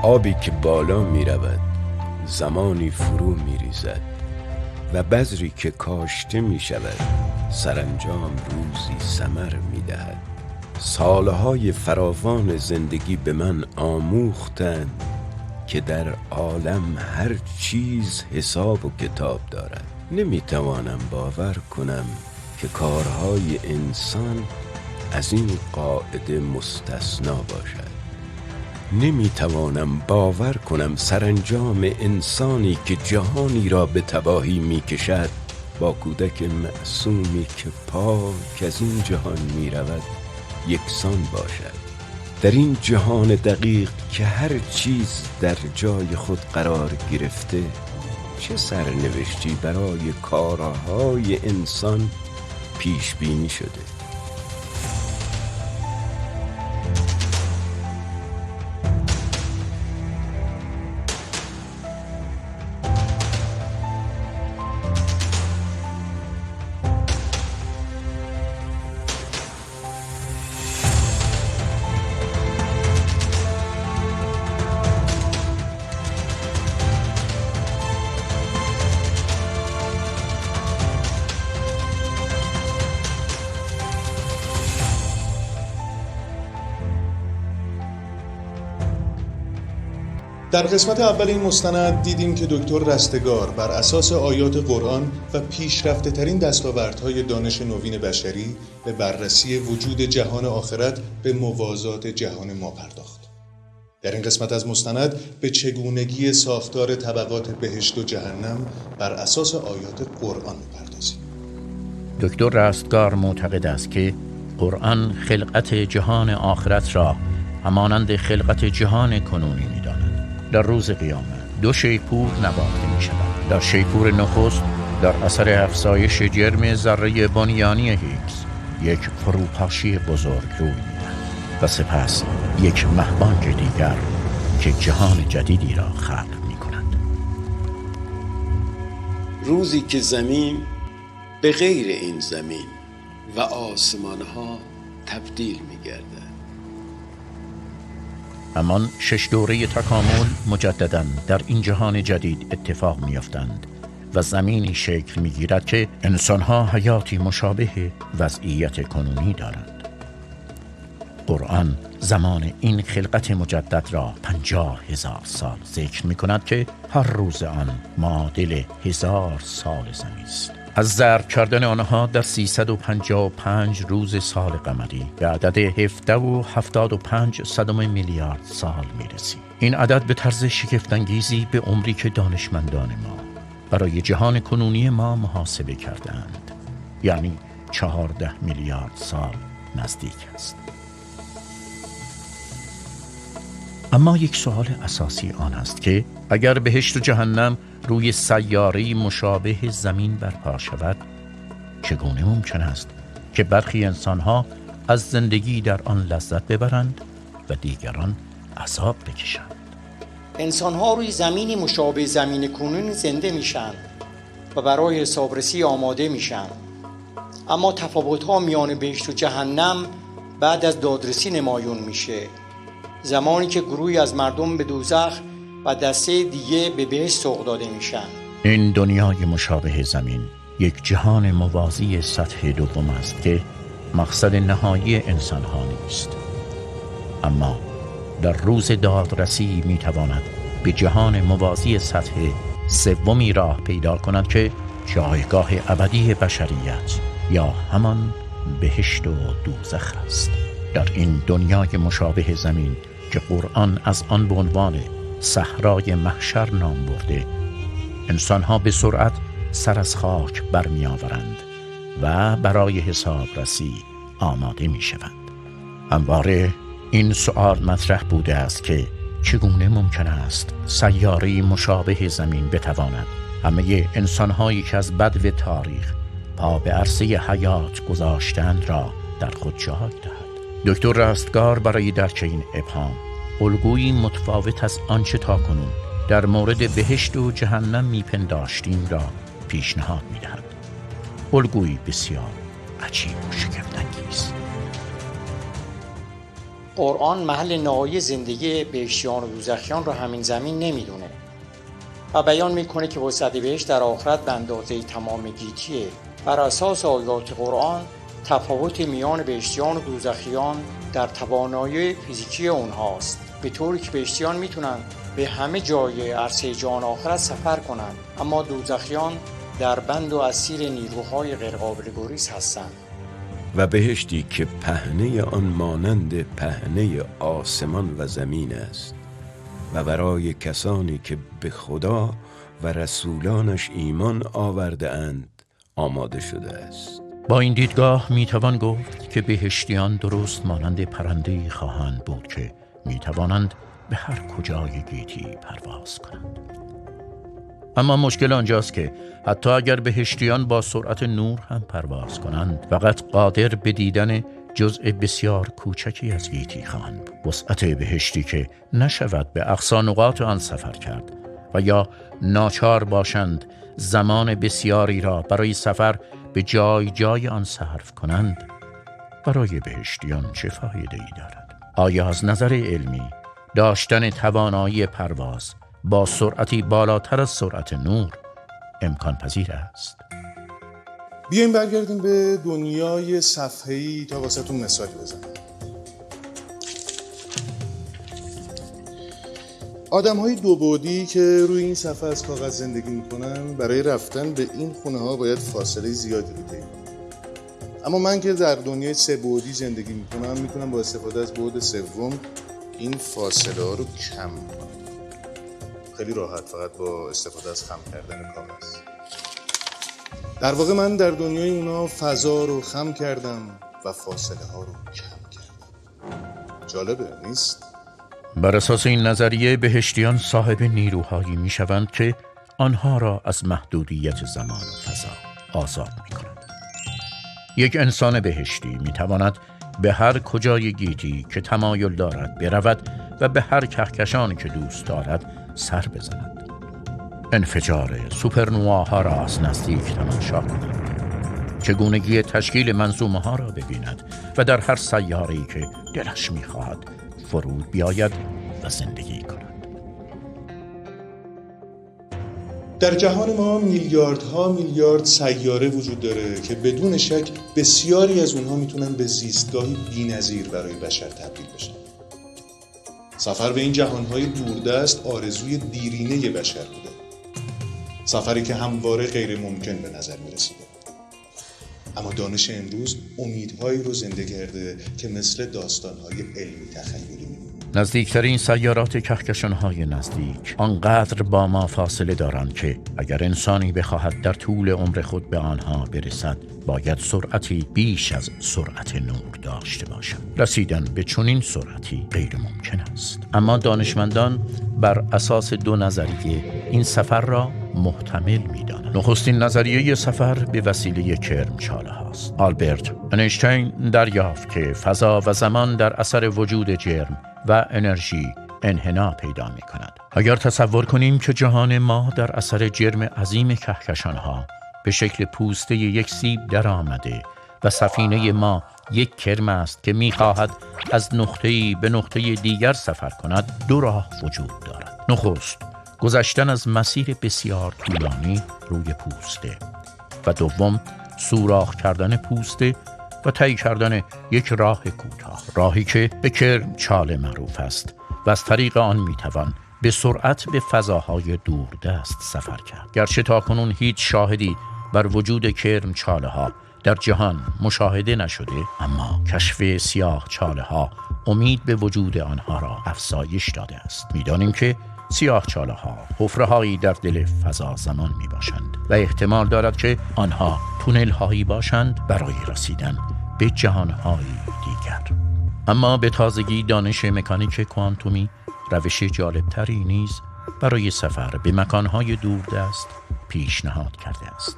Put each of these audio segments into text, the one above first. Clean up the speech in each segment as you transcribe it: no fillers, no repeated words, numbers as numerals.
آبی که بالا می رود زمانی فرو می ریزد و بذری که کاشته می شود سرانجام روزی ثمر می دهد. سالهای فراوان زندگی به من آموختند که در عالم هر چیز حساب و کتاب دارد. نمی توانم باور کنم که کارهای انسان از این قاعده مستثنا باشد. نمی توانم باور کنم سرانجام انسانی که جهانی را به تباهی می کشد با کودک معصومی که پاک از این جهان می رود یکسان باشد. در این جهان دقیق که هر چیز در جای خود قرار گرفته، چه سرنوشتی برای کارهای انسان پیش بینی شده؟ در قسمت اول این مستند دیدیم که دکتر رستگار بر اساس آیات قرآن و پیشرفته ترین دستاوردهای دانش نوین بشری به بررسی وجود جهان آخرت به موازات جهان ما پرداخت. در این قسمت از مستند به چگونگی ساختار طبقات بهشت و جهنم بر اساس آیات قرآن می‌پردازیم. دکتر رستگار معتقد است که قرآن خلقت جهان آخرت را همانند خلقت جهان کنونی می‌داند. در روز قیامت دو شیپور نواخته می شود. در شیپور نخست در اثر افزایش جرم ذره بنیانی هیگز یک فروپاشی بزرگ روی می دهد و سپس یک مهبانگ دیگر که جهان جدیدی را خلق می کند. روزی که زمین به غیر این زمین و آسمانها تبدیل می گردد. همان 6 دوره تکامل مجدداً در این جهان جدید اتفاق می‌افتند و زمینی شکل می‌گیرد که انسان‌ها حیاتی مشابه وضعیت کنونی دارند. قرآن زمان این خلقت مجدد را 50,000 سال ذکر می‌کند که هر روز آن معادل 1000 سال زمین است. از ضرب کردن آنها در 355 روز سال قمری به عدد 17.75 میلیارد سال میرسید. این عدد به طرز شگفت‌انگیزی به عمری که دانشمندان ما برای جهان کنونی ما محاسبه کردند، یعنی 14 میلیارد سال نزدیک است. اما یک سوال اساسی آن است که اگر بهشت و جهنم روی سیاره‌ای مشابه زمین برپا شود، چگونه ممکن است که برخی انسان‌ها از زندگی در آن لذت ببرند و دیگران عذاب بکشند؟ انسان‌ها روی زمینی مشابه زمین کنونی زنده میشن و برای حسابرسی آماده میشن. اما تفاوت‌ها میان بهشت و جهنم بعد از دادرسی نمایان میشه. زمانی که گروهی از مردم به دوزخ و دسته دیگه به بهشت سوق داده میشن. این دنیای مشابه زمین یک جهان موازی سطح دوم است که مقصد نهایی انسان‌ها نیست. اما در روز دادرسی میتواند به جهان موازی سطح سومی راه پیدا کند که جایگاه ابدی بشریت یا همان بهشت و دوزخ است. در این دنیای مشابه زمین که قرآن از آن به عنوان صحرای محشر نام برده، انسان‌ها به سرعت سر از خاک برمی آورند و برای حسابرسی آماده می شوند. همواره این سؤال مطرح بوده است که چگونه ممکن است سیاره‌ای مشابه زمین بتواند همه انسان‌هایی که از بدو تاریخ پا به عرصه حیات گذاشتند را در خود جای دهد. دکتر رستگار برای درک این ابهام الگویی متفاوت از آنچه تاکنون در مورد بهشت و جهنم میپنداشتیم را پیشنهاد می‌دهد. الگویی بسیار عجیب و شگفت‌انگیز. قرآن محل نهایی زندگی بهشتیان و دوزخیان را همین زمین نمیدونه و بیان میکنه که وسعت بهشت در آخرت به اندازه تمام گیتیه. بر اساس آیات قرآن تفاوت میان بهشتیان و دوزخیان در توانایی فیزیکی اونهاست، به طوری که بهشتیان میتونن به همه جای عرصه جهان آخرت سفر کنند، اما دوزخیان در بند و اسیر نیروهای غیرقابل گریز هستند. و بهشتی که پهنه آن مانند پهنه آسمان و زمین است و برای کسانی که به خدا و رسولانش ایمان آورده اند آماده شده است. با این دیدگاه میتوان گفت که بهشتیان درست مانند پرنده‌ای خواهند بود که میتوانند به هر کجای گیتی پرواز کنند. اما مشکل آنجاست که حتی اگر بهشتیان با سرعت نور هم پرواز کنند، فقط قادر به دیدن جزء بسیار کوچکی از گیتی خواهند بود. وسعت بهشتی که نشود به اقصا نقاط آن سفر کرد و یا ناچار باشند زمان بسیاری را برای سفر به جای جای آن صرف کنند، برای بهشتیان چه فایده‌ای دارد؟ آیا از نظر علمی داشتن توانایی پرواز با سرعتی بالاتر از سرعت نور امکان پذیر است؟ بیایم برگردیم به دنیای صفحه‌ای تا واسهتون مثالی بزنم. آدم‌های دو بعدی که روی این صفحه از کاغذ زندگی می‌کنن برای رفتن به این خونه‌ها باید فاصله زیادی رو طی کنن. اما من که در دنیای سه بعدی زندگی می‌کنم میتونم با استفاده از بعد سوم این فاصله ها رو کم کنم. خیلی راحت، فقط با استفاده از خم کردن کاغذ. در واقع من در دنیای اونا فضا رو خم کردم و فاصله ها رو کم کردم. جالبه نیست؟ بر اساس این نظریه بهشتیان صاحب نیروهایی می شوند که آنها را از محدودیت زمان و فضا آزاد می کنند. یک انسان بهشتی می تواند به هر کجای گیتی که تمایل دارد برود و به هر کهکشانی که دوست دارد سر بزند. انفجار سوپرنواها را از نزدیک تماشا کند. چگونگی تشکیل منظومه ها را ببیند و در هر سیاره‌ای که دلش می خواهد فرود بیاید و زندگی کند. در جهان ما میلیاردها میلیارد سیاره وجود داره که بدون شک بسیاری از اونها میتونن به زیستگاهی بی‌نظیر برای بشر تبدیل بشن. سفر به این جهانهای دوردست آرزوی دیرینه بشر بوده. سفری که همواره غیر ممکن به نظر میرسیده. اما دانش امروز امیدهایی رو زنده کرده که مثل داستانهای علمی تخیلی میمونه. نزدیکترین سیارات کهکشان‌های نزدیک آنقدر با ما فاصله دارند که اگر انسانی بخواهد در طول عمر خود به آنها برسد باید سرعتی بیش از سرعت نور داشته باشد. رسیدن به چنین سرعتی غیر ممکن است. اما دانشمندان بر اساس دو نظریه این سفر را محتمل می‌دانند. نخستین نظریه سفر به وسیله کرمچاله هاست. آلبرت اینشتین دریافت که فضا و زمان در اثر وجود جرم و انرژی انحنا پیدا می کند. اگر تصور کنیم که جهان ما در اثر جرم عظیم کهکشان‌ها به شکل پوسته یک سیب در آمده و سفینه ما یک کرم است که می خواهد از نقطه‌ای به نقطه دیگر سفر کند، دو راه وجود دارد. نخست، گذشتن از مسیر بسیار طولانی روی پوسته و دوم، سوراخ کردن پوسته و طی کردن یک راه کوتاه، راهی که به کرمچاله معروف است و از طریق آن میتوان به سرعت به فضاهای دوردست سفر کرد. گرچه تاکنون هیچ شاهدی بر وجود کرمچاله ها در جهان مشاهده نشده، اما کشف سیاه چاله ها امید به وجود آنها را افزایش داده است. میدانیم که سیاه چاله ها حفره هایی در دل فضا زمان می باشند و احتمال دارد که آنها تونل هایی باشند برای رسیدن به جهان های دیگر. اما به تازگی دانش مکانیک کوانتومی روش جالبتری نیز برای سفر به مکان های دوردست پیشنهاد کرده است.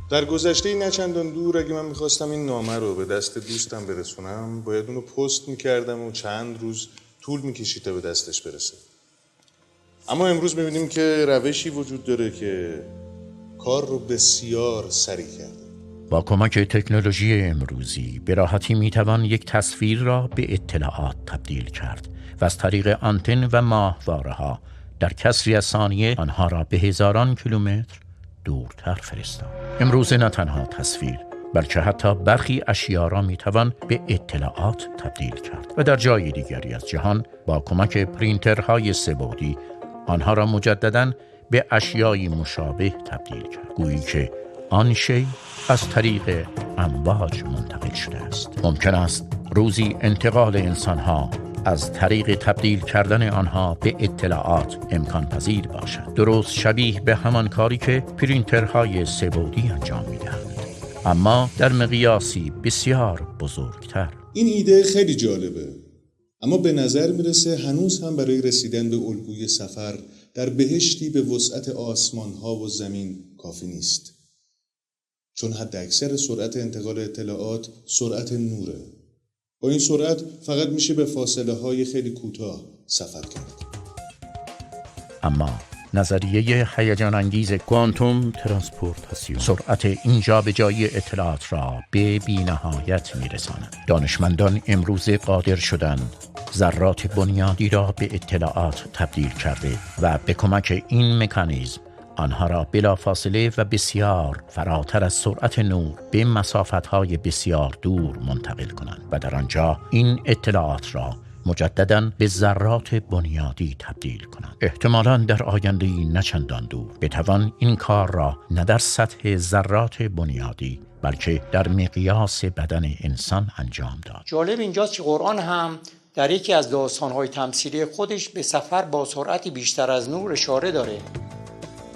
در گذشته نه چندان دور اگه من میخواستم این نامه رو به دست دوستم برسونم باید اونو پست میکردم و چند روز طول میکشید تا به دستش برسه. اما امروز میبینیم که روشی وجود داره که کار رو بسیار سریع کرده. با کمک تکنولوژی امروزی به راحتی میتوان یک تصویر را به اطلاعات تبدیل کرد و از طریق آنتن و ماهواره‌ها در کسری از ثانیه آنها را به هزاران کیلومتر دورتر فرستاد. امروز نه تنها تصویر بلکه حتی برخی اشیا را میتوان به اطلاعات تبدیل کرد و در جای دیگری از جهان با کمک پرینترهای سه‌بعدی آنها را مجدداً به اشیایی مشابه تبدیل کرد، گویی که آن شی از طریق امواج منتقل شده است. ممکن است روزی انتقال انسانها از طریق تبدیل کردن آنها به اطلاعات امکان پذیر باشد، درست شبیه به همان کاری که پرینترهای سه‌بعدی انجام می‌دهند، اما در مقیاسی بسیار بزرگتر. این ایده خیلی جالبه، اما به نظر میرسه هنوز هم برای رسیدن به الگوی سفر در بهشتی به وسعت آسمان‌ها و زمین کافی نیست، چون حداکثر سرعت انتقال اطلاعات سرعت نوره. با این سرعت فقط میشه به فاصله‌های خیلی کوتاه سفر کرد. اما نظریه هیجان انگیز کوانتوم ترانسپورتاسیون سرعت اینجا به جای اطلاعات را به بی‌نهایت میرساند. دانشمندان امروز قادر شدند ذرات بنیادی را به اطلاعات تبدیل کرده و به کمک این مکانیزم آنها را بلافاصله و بسیار فراتر از سرعت نور به مسافت‌های بسیار دور منتقل کنند و در آنجا این اطلاعات را مجدداً به ذرات بنیادی تبدیل کنند. احتمالاً در آینده‌ای نه چندان دور بتوان این کار را نه در سطح ذرات بنیادی بلکه در مقیاس بدن انسان انجام داد. جالب اینجاست که قرآن هم در یکی از داستان‌های تمثیلی خودش به سفر با سرعتی بیشتر از نور اشاره داره.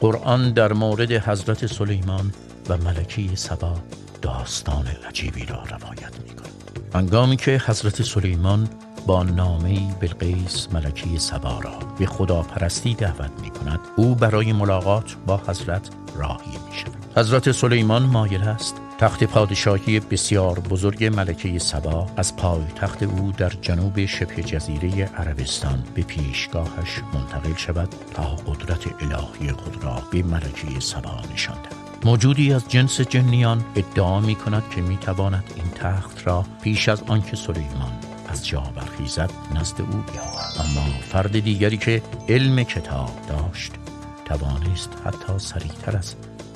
قرآن در مورد حضرت سلیمان و ملکه سبا داستان عجیبی را روایت می‌کند. هنگامی که حضرت سلیمان با نامه‌ای بلقیس ملکه سبا را به خداپرستی دعوت می‌کند، او برای ملاقات با حضرت راهی می‌شود. حضرت سلیمان مایل است تخت پادشاهی بسیار بزرگ ملکه سبا از پایتخت او در جنوب شبه جزیره عربستان به پیشگاهش منتقل شود تا قدرت الهی خود را به ملکه سبا نشان دهد. موجودی از جنس جنیان ادعا می‌کند که می‌تواند این تخت را پیش از آنکه سلیمان از جا برخیزد نزد او بیاورد، اما فرد دیگری که علم کتاب داشت توانست حتی سریعتر از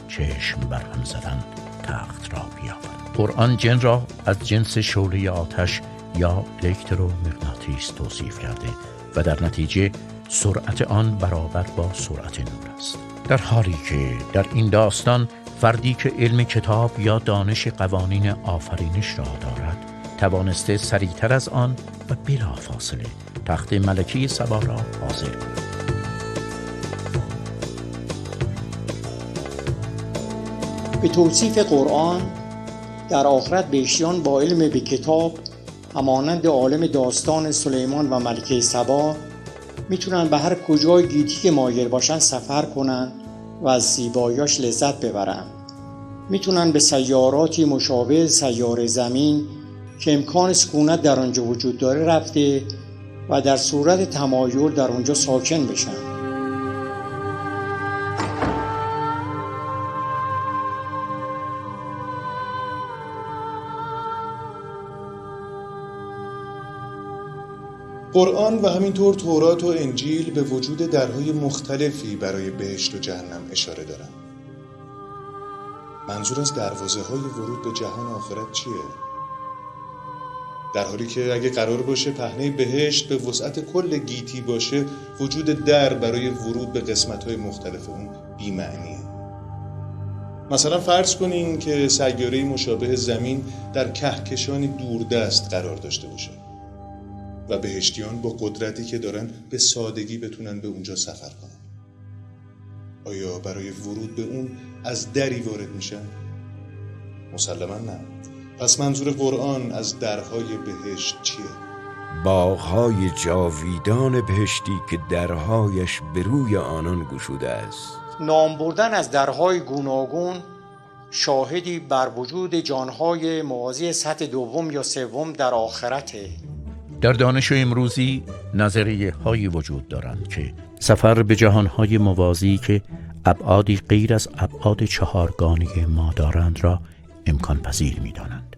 چشم برهم زدن تخت را بیاورد. قرآن جن را از جنس شعله آتش یا الکترومغناطیس توصیف کرده و در نتیجه سرعت آن برابر با سرعت نور است، در حالی که در این داستان فردی که علم کتاب یا دانش قوانین آفرینش را دارد توانسته سریعتر از آن و بلافاصله تخت ملکه سبا را حاضر کند. به توصیف قرآن در آخرت بهشتیان با علم به کتاب همانند عالم داستان سلیمان و ملکه سبا میتونن به هر کجای گیتی که مایل باشن سفر کنن و از زیباییاش لذت ببرن. میتونن به سیاراتی مشابه سیاره زمین که امکان سکونت در آنجا وجود داره رفته و در صورت تمایل در اونجا ساکن بشن. قرآن و همینطور تورات و انجیل به وجود درهای مختلفی برای بهشت و جهنم اشاره دارن. منظور از دروازه‌های ورود به جهان آخرت چیه؟ در حالی که اگه قرار باشه پهنه بهشت به وسعت کل گیتی باشه، وجود در برای ورود به قسمت‌های مختلف اون بی‌معنیه. مثلا فرض کنین که سیاره‌ای مشابه زمین در کهکشانی دوردست قرار داشته باشه و بهشتیان با قدرتی که دارن به سادگی بتونن به اونجا سفر کنن. آیا برای ورود به اون از دری وارد میشن؟ مسلماً نه. پس منظور قرآن از درهای بهشت چیه؟ باغ‌های جاویدان بهشتی که درهایش به روی آنان گشوده است. نام بردن از درهای گوناگون شاهدی بر وجود جانهای موازی سطح دوم یا سوم در آخرته. در دانش امروزی نظریه هایی وجود دارند که سفر به جهانهای موازی که ابعادی غیر از ابعاد چهارگانه ما دارند را امکان پذیر می دانند.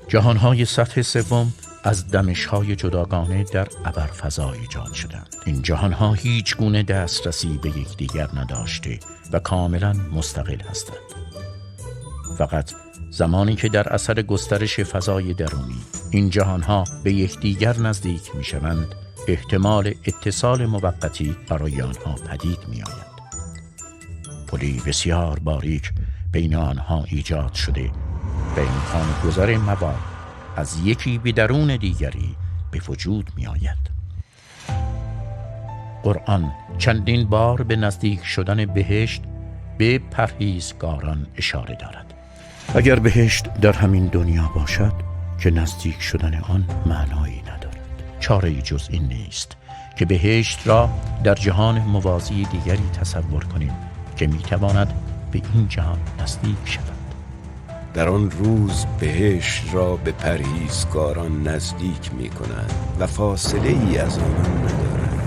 جهانهای سطح سوم از دمشهای جداگانه در ابرفضا ایجاد شدند. این جهانها هیچ گونه دسترسی به یکدیگر نداشته و کاملا مستقل هستند. فقط زمانی که در اثر گسترش فضای درونی این جهانها به یکدیگر نزدیک می شوند، احتمال اتصال موقتی برای آنها پدید می آید. پلی بسیار باریک بین آنها ایجاد شده و امکان گذر مواد از یکی به درون دیگری به وجود می آید. قرآن چندین بار به نزدیک شدن بهشت به پرهیزگاران اشاره دارد. اگر بهشت در همین دنیا باشد که نزدیک شدن آن معنایی ندارد. چاره‌ای جز این نیست که بهشت را در جهان موازی دیگری تصور کنیم که میتواند به این جهان نزدیک شود. در آن روز بهشت را به پرهیزگاران نزدیک می کنند و فاصله ای از آنان ندارد.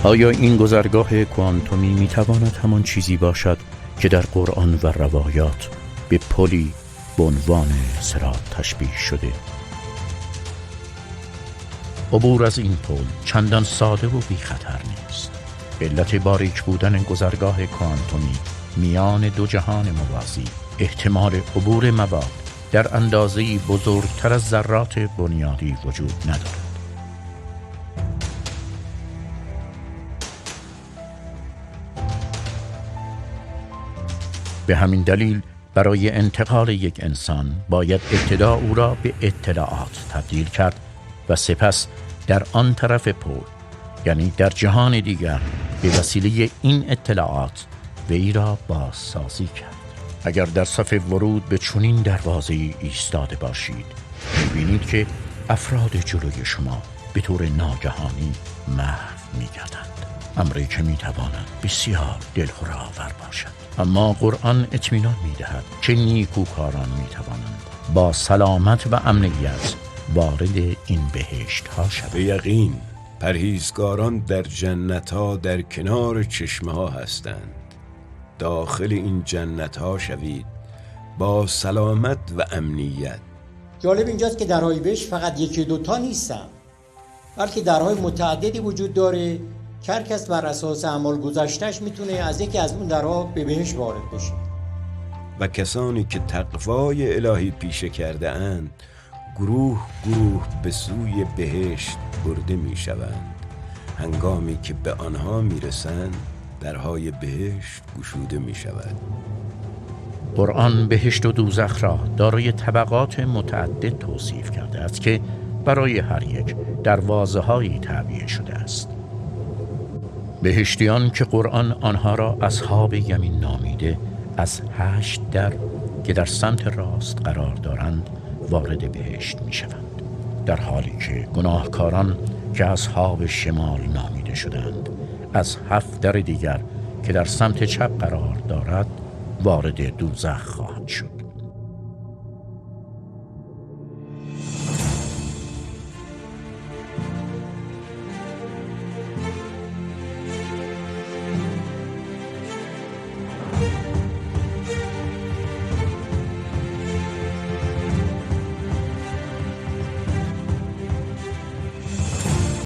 آیا این گذرگاه کوانتومی می تواند همان چیزی باشد که در قرآن و روایات به پلی به عنوان صراط تشبیه شده؟ عبور از این پل چندان ساده و بی خطر نیست. علت باریک بودن گذرگاه کوانتومی میان دو جهان موازی احتمال عبور مواد در اندازه‌ای بزرگتر از ذرات بنیادی وجود ندارد. به همین دلیل برای انتقال یک انسان باید ابتدا او را به اطلاعات تبدیل کرد و سپس در آن طرف پل، یعنی در جهان دیگر، به وسیله این اطلاعات وی را بازسازی کرد. اگر در صف ورود به چنین دروازه‌ای ایستاده باشید، می‌بینید که افراد جلوی شما به طور ناگهانی محو می‌گردند. امری که می‌تواند بسیار دلهره‌آور باشد. اما قرآن اطمینان می‌دهد که نیکوکاران می‌توانند با سلامت و امنیت وارد این بهشت‌ها شوند. به یقین پرهیزگاران در جنت‌ها در کنار چشمه‌ها هستند. داخل این جنت‌ها شوید با سلامت و امنیت. جالب اینجاست که درهای بهشت فقط یکی دوتا نیستن، بلکه درهای متعددی وجود داره که هر کس بر اساس اعمال گذشته‌اش میتونه از یکی از اون درها به بهشت وارد بشه. و کسانی که تقوای الهی پیشه کرده اند گروه گروه به سوی بهشت برده می شوند. هنگامی که به آنها می رسند درهای بهشت گشوده می شود. قرآن بهشت و دوزخ را دارای طبقات متعدد توصیف کرده است که برای هر یک دروازه‌هایی تعبیه شده است. بهشتیان که قرآن آنها را اصحاب یمین نامیده، از 8 در که در سمت راست قرار دارند وارد بهشت می شوند، در حالی که گناهکاران که اصحاب شمال نامیده شدند از 7 در دیگر که در سمت چپ قرار دارد وارد دوزخ خواهند شد.